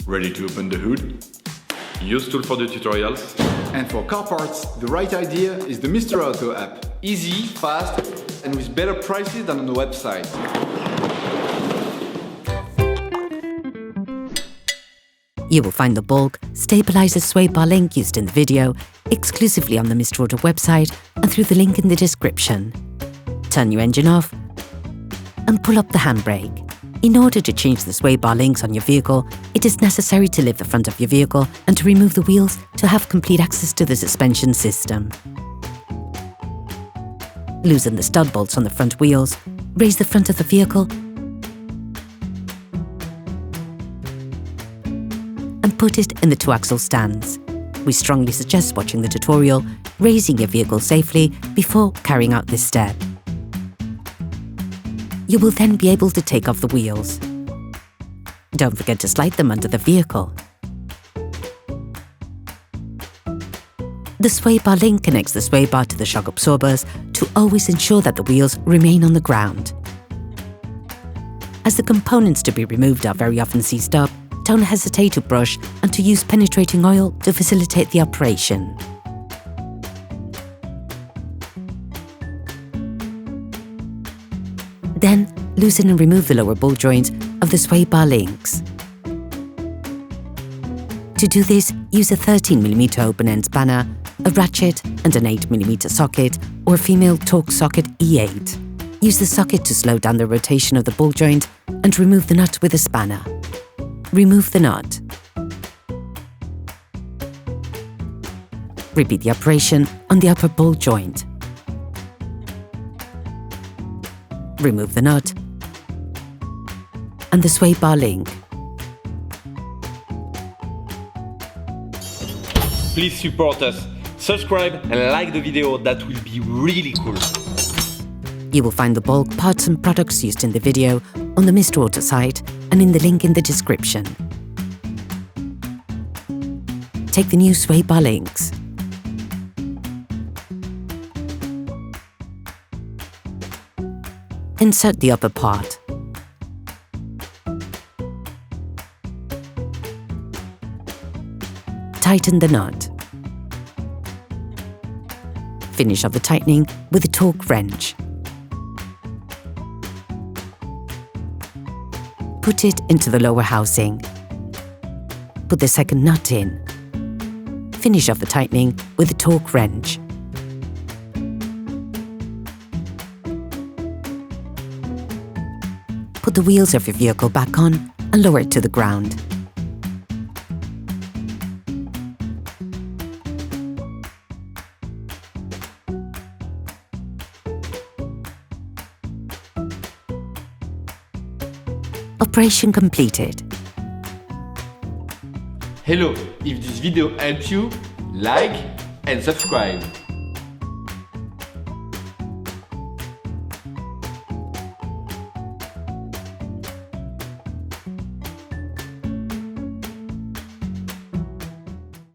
Ready to open the hood? UseTool for the tutorials. And for car parts, the right idea is the Mr. Auto app. Easy, fast, and with better prices than on the website. You will find the bulk stabilizer sway bar link used in the video exclusively on the Mr. Auto website and through the link in the description. Turn your engine off and pull up the handbrake. In order to change the sway bar links on your vehicle, it is necessary to lift the front of your vehicle and to remove the wheels to have complete access to the suspension system. Loosen the stud bolts on the front wheels, raise the front of the vehicle and put it in the two-axle stands. We strongly suggest watching the tutorial, raising your vehicle safely before carrying out this step. You will then be able to take off the wheels. Don't forget to slide them under the vehicle. The sway bar link connects the sway bar to the shock absorbers to always ensure that the wheels remain on the ground. As the components to be removed are very often seized up, don't hesitate to brush and to use penetrating oil to facilitate the operation. Then, loosen and remove the lower ball joints of the sway bar links. To do this, use a 13mm open-end spanner, a ratchet and an 8mm socket or a female Torx socket E8. Use the socket to slow down the rotation of the ball joint and remove the nut with a spanner. Remove the nut. Repeat the operation on the upper ball joint. Remove the nut and the sway bar link. Please support us, subscribe and like the video, that will be really cool. You will find the bulk parts and products used in the video on the Mr. Auto site and in the link in the description. Take the new sway bar links. Insert the upper part. Tighten the nut. Finish off the tightening with a torque wrench. Put it into the lower housing. Put the second nut in. Finish off the tightening with a torque wrench. Put the wheels of your vehicle back on and lower it to the ground. Operation completed. Hello, if this video helped you, like and subscribe.